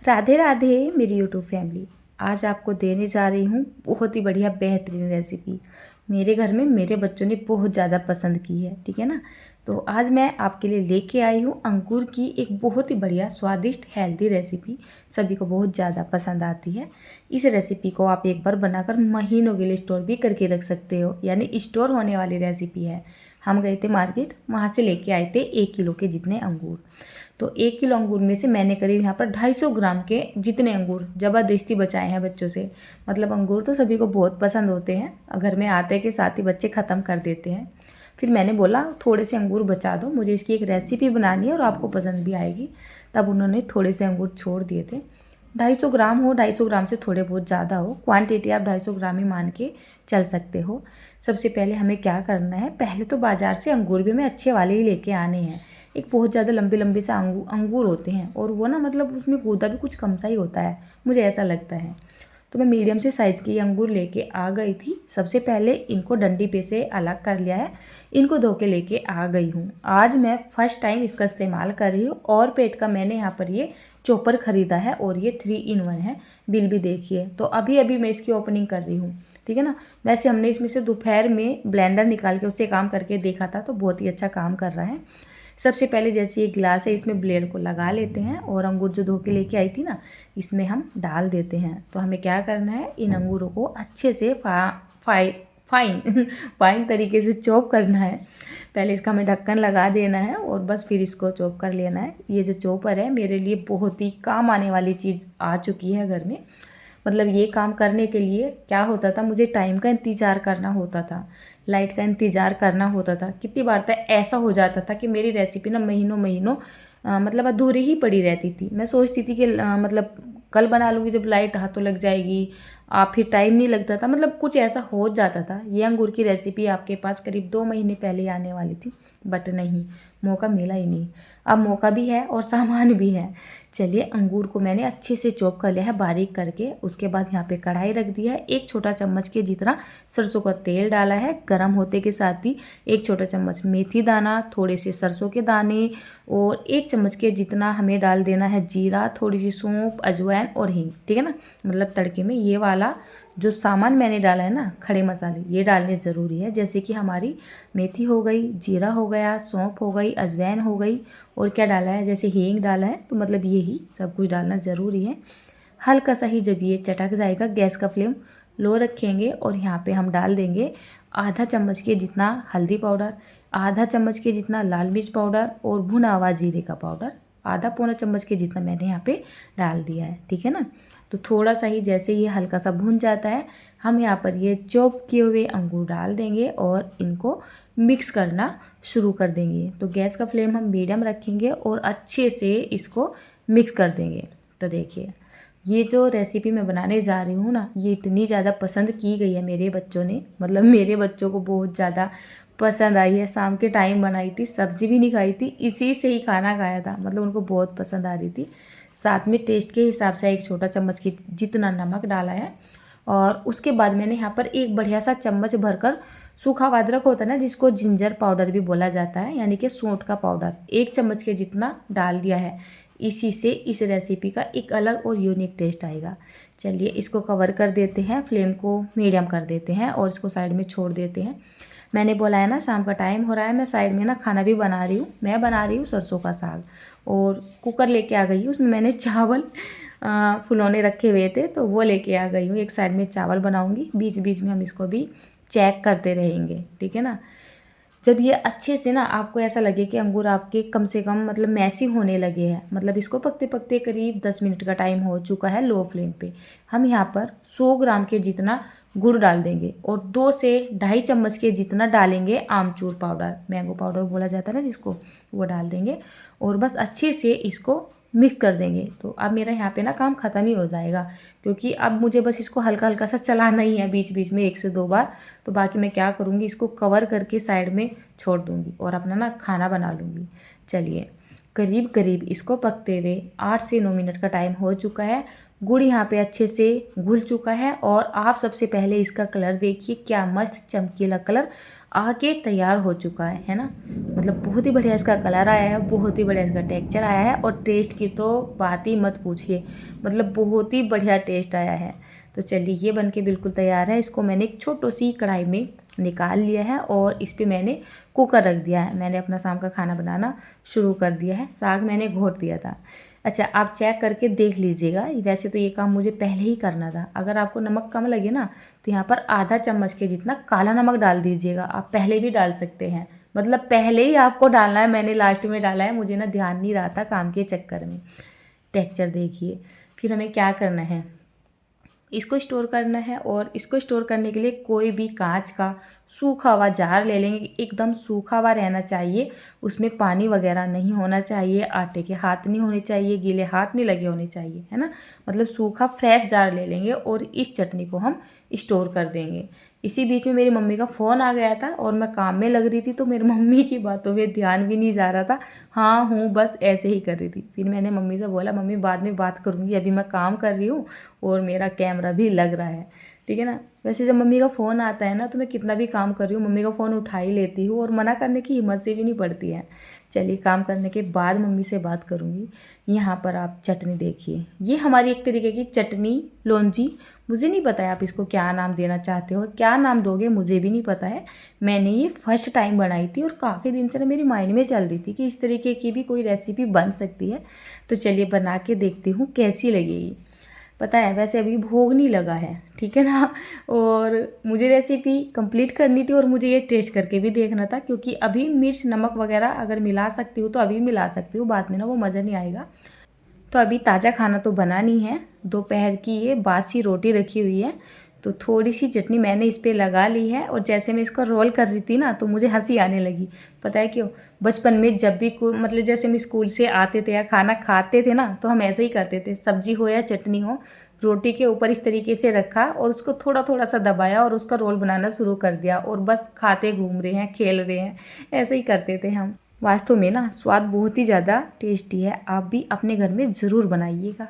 राधे राधे मेरी YouTube family. आज आपको देने जा रही हूँ बहुत ही बढ़िया बेहतरीन रेसिपी। मेरे घर में मेरे बच्चों ने बहुत ज़्यादा पसंद की है, ठीक है ना। तो आज मैं आपके लिए लेके आई हूँ अंगूर की एक बहुत ही बढ़िया स्वादिष्ट हेल्दी रेसिपी। सभी को बहुत ज़्यादा पसंद आती है। इस रेसिपी को आप एक बार बनाकर महीनों के लिए स्टोर भी करके रख सकते हो, यानी स्टोर होने वाली रेसिपी है। हम गए थे मार्केट, वहाँ से लेके आए थे 1 किलो के जितने अंगूर। तो 1 किलो अंगूर में से मैंने करीब यहाँ पर 250 ग्राम के जितने अंगूर ज़बरदस्ती बचाए हैं बच्चों से। मतलब अंगूर तो सभी को बहुत पसंद होते हैं, घर में आते के साथ ही बच्चे ख़त्म कर देते हैं। फिर मैंने बोला थोड़े से अंगूर बचा दो, मुझे इसकी एक रेसिपी बनानी है और आपको पसंद भी आएगी। तब उन्होंने थोड़े से अंगूर छोड़ दिए थे। 250 ग्राम हो, 250 ग्राम से थोड़े बहुत ज़्यादा हो, क्वांटिटी आप 250 ग्राम ही मान के चल सकते हो। सबसे पहले हमें क्या करना है, पहले तो बाज़ार से अंगूर भी हमें अच्छे वाले ही लेके आने हैं। एक बहुत ज़्यादा लंबे लंबे से अंगूर होते हैं और वो ना मतलब उसमें गूदा भी कुछ कम सा ही होता है, मुझे ऐसा लगता है। तो मैं मीडियम से साइज़ के अंगूर लेके आ गई थी। सबसे पहले इनको डंडी पे से अलग कर लिया है, इनको धो के लेके आ गई हूँ। आज मैं फर्स्ट टाइम इसका इस्तेमाल कर रही हूँ और पेट का मैंने यहाँ पर ये चॉपर ख़रीदा है और ये 3 in 1 है। बिल भी देखिए। तो अभी अभी मैं इसकी ओपनिंग कर रही हूँ, ठीक है ना। वैसे हमने इसमें से दोपहर में ब्लेंडर निकाल के उससे काम करके देखा था, तो बहुत ही अच्छा काम कर रहा है। सबसे पहले जैसे ये गिलास है, इसमें ब्लेड को लगा लेते हैं और अंगूर जो धो के लेके आई थी ना, इसमें हम डाल देते हैं। तो हमें क्या करना है, इन अंगूरों को अच्छे से फाइन तरीके से चॉप करना है। पहले इसका हमें ढक्कन लगा देना है और बस फिर इसको चॉप कर लेना है। ये जो चॉपर है मेरे लिए बहुत ही काम आने वाली चीज़ आ चुकी है घर में। मतलब ये काम करने के लिए क्या होता था, मुझे टाइम का इंतज़ार करना होता था, लाइट का इंतज़ार करना होता था। कितनी बार तक ऐसा हो जाता था कि मेरी रेसिपी ना महीनों महीनों मतलब अधूरी ही पड़ी रहती थी। मैं सोचती थी कि मतलब कल बना लूँगी, जब लाइट हाथों लग जाएगी, फिर टाइम नहीं लगता था, मतलब कुछ ऐसा हो जाता था। ये अंगूर की रेसिपी आपके पास करीब 2 महीने पहले ही आने वाली थी, बट नहीं, मौका मिला ही नहीं। अब मौका भी है और सामान भी है। चलिए, अंगूर को मैंने अच्छे से चॉप कर लिया है बारीक करके। उसके बाद यहाँ पे कढ़ाई रख दिया है, 1 छोटा चम्मच के जितना सरसों का तेल डाला है। गरम होते के साथ ही 1 छोटा चम्मच मेथी दाना, थोड़े से सरसों के दाने और 1 चम्मच के जितना हमें डाल देना है जीरा, थोड़ी सी सौंफ, अजवाइन और हींग, ठीक है ना। मतलब तड़के में ये वाला जो सामान मैंने डाला है ना, खड़े मसाले, ये डालने ज़रूरी है। जैसे कि हमारी मेथी हो गई, जीरा हो गया, सौंफ हो गई, अजवाइन हो गई और क्या डाला है, जैसे हींग डाला है। तो मतलब यही सब कुछ डालना ज़रूरी है। हल्का सा ही जब ये चटक जाएगा, गैस का फ्लेम लो रखेंगे और यहाँ पे हम डाल देंगे आधा चम्मच के जितना हल्दी पाउडर, आधा चम्मच के जितना लाल मिर्च पाउडर और भुना हुआ जीरे का पाउडर आधा पौना चम्मच के जितना मैंने यहाँ पे डाल दिया है, ठीक है ना। तो थोड़ा सा ही जैसे ये हल्का सा भुन जाता है, हम यहाँ पर ये चॉप किए हुए अंगूर डाल देंगे और इनको मिक्स करना शुरू कर देंगे। तो गैस का फ्लेम हम मीडियम रखेंगे और अच्छे से इसको मिक्स कर देंगे। तो देखिए, ये जो रेसिपी मैं बनाने जा रही हूँ ना, ये इतनी ज़्यादा पसंद की गई है मेरे बच्चों ने, मतलब मेरे बच्चों को बहुत ज़्यादा पसंद आई है। शाम के टाइम बनाई थी, सब्ज़ी भी नहीं खाई थी, इसी से ही खाना खाया था। मतलब उनको बहुत पसंद आ रही थी। साथ में टेस्ट के हिसाब से 1 छोटा चम्मच की जितना नमक डाला है और उसके बाद मैंने यहाँ पर एक बढ़िया सा चम्मच भरकर सूखा अदरक होता है ना, जिसको जिंजर पाउडर भी बोला जाता है, यानी कि सौंठ का पाउडर, 1 चम्मच के जितना डाल दिया है। इसी से इस रेसिपी का एक अलग और यूनिक टेस्ट आएगा। चलिए, इसको कवर कर देते हैं, फ्लेम को मीडियम कर देते हैं और इसको साइड में छोड़ देते हैं। मैंने बोला है ना, शाम का टाइम हो रहा है, मैं साइड में ना खाना भी बना रही हूँ। मैं बना रही हूँ सरसों का साग और कुकर लेके आ गई हूँ। उसमें मैंने चावल फुलौने रखे हुए थे, तो वो लेके आ गई हूँ। एक साइड में चावल बनाऊँगी, बीच बीच में हम इसको भी चेक करते रहेंगे, ठीक है ना। जब ये अच्छे से ना आपको ऐसा लगे कि अंगूर आपके कम से कम मतलब मैसी होने लगे हैं, मतलब इसको पकते पकते करीब 10 मिनट का टाइम हो चुका है लो फ्लेम पे, हम यहाँ पर 100 ग्राम के जितना गुड़ डाल देंगे और 2 से 2.5 चम्मच के जितना डालेंगे आमचूर पाउडर, मैंगो पाउडर बोला जाता है ना जिसको, वो डाल देंगे और बस अच्छे से इसको मिक्स कर देंगे। तो अब मेरा यहाँ पे ना काम ख़त्म ही हो जाएगा, क्योंकि अब मुझे बस इसको हल्का हल्का सा चलाना ही है बीच बीच में 1 से 2 बार। तो बाकी मैं क्या करूँगी, इसको कवर करके साइड में छोड़ दूँगी और अपना ना खाना बना लूँगी। चलिए, करीब करीब इसको पकते हुए 8 से 9 मिनट का टाइम हो चुका है। गुड़ यहाँ पे अच्छे से घुल चुका है और आप सबसे पहले इसका कलर देखिए, क्या मस्त चमकीला कलर आके तैयार हो चुका है ना। मतलब बहुत ही बढ़िया इसका कलर आया है, बहुत ही बढ़िया इसका टेक्सचर आया है और टेस्ट की तो बात ही मत पूछिए, मतलब बहुत ही बढ़िया टेस्ट आया है। तो चलिए ये बनके बिल्कुल तैयार है। इसको मैंने एक छोटी सी कढ़ाई में निकाल लिया है और इस पर मैंने कुकर रख दिया है। मैंने अपना शाम का खाना बनाना शुरू कर दिया है। साग मैंने घोट दिया था। अच्छा, आप चेक करके देख लीजिएगा। वैसे तो ये काम मुझे पहले ही करना था। अगर आपको नमक कम लगे ना तो यहाँ पर आधा चम्मच के जितना काला नमक डाल दीजिएगा। आप पहले भी डाल सकते हैं, मतलब पहले ही आपको डालना है। मैंने लास्ट में डाला है, मुझे ना ध्यान नहीं रहा था काम के चक्कर में। टेक्सचर देखिए। फिर हमें क्या करना है, इसको स्टोर करना है और इसको स्टोर करने के लिए कोई भी कांच का सूखा हुआ जार ले लेंगे। एकदम सूखा हुआ रहना चाहिए, उसमें पानी वगैरह नहीं होना चाहिए, आटे के हाथ नहीं होने चाहिए, गीले हाथ नहीं लगे होने चाहिए, है ना। मतलब सूखा फ्रेश जार ले लेंगे और इस चटनी को हम स्टोर कर देंगे। इसी बीच में मेरी मम्मी का फ़ोन आ गया था और मैं काम में लग रही थी, तो मेरी मम्मी की बातों में ध्यान भी नहीं जा रहा था। हाँ हूँ बस ऐसे ही कर रही थी। फिर मैंने मम्मी से बोला, मम्मी बाद में बात करूँगी, अभी मैं काम कर रही हूँ और मेरा कैमरा भी लग रहा है, ठीक है ना। वैसे जब मम्मी का फ़ोन आता है ना तो मैं कितना भी काम कर रही हूँ मम्मी का फ़ोन उठा ही लेती हूँ और मना करने की हिम्मत से भी नहीं पड़ती है। चलिए काम करने के बाद मम्मी से बात करूँगी। यहाँ पर आप चटनी देखिए, ये हमारी एक तरीके की चटनी लौंजी, मुझे नहीं पता है आप इसको क्या नाम देना चाहते हो, क्या नाम दोगे मुझे भी नहीं पता है। मैंने ये फर्स्ट टाइम बनाई थी और काफ़ी दिन से ना मेरी माइंड में चल रही थी कि इस तरीके की भी कोई रेसिपी बन सकती है। तो चलिए बना के देखती हूँ कैसी लगेगी। पता है वैसे अभी भोग नहीं लगा है, ठीक है ना। और मुझे रेसिपी कंप्लीट करनी थी और मुझे ये टेस्ट करके भी देखना था, क्योंकि अभी मिर्च नमक वगैरह अगर मिला सकती हूँ तो अभी मिला सकती हूँ, बाद में ना वो मज़ा नहीं आएगा। तो अभी ताज़ा खाना तो बना नहीं है, दोपहर की ये बासी रोटी रखी हुई है, तो थोड़ी सी चटनी मैंने इस पर लगा ली है। और जैसे मैं इसको रोल कर रही थी ना तो मुझे हंसी आने लगी। पता है क्यों? बचपन में जब भी मतलब जैसे हम स्कूल से आते थे या खाना खाते थे ना तो हम ऐसे ही करते थे, सब्जी हो या चटनी हो, रोटी के ऊपर इस तरीके से रखा और उसको थोड़ा थोड़ा सा दबाया और उसका रोल बनाना शुरू कर दिया और बस खाते घूम रहे हैं, खेल रहे हैं, ऐसे ही करते थे हम। वास्तव में ना स्वाद बहुत ही ज़्यादा टेस्टी है, आप भी अपने घर में ज़रूर बनाइएगा।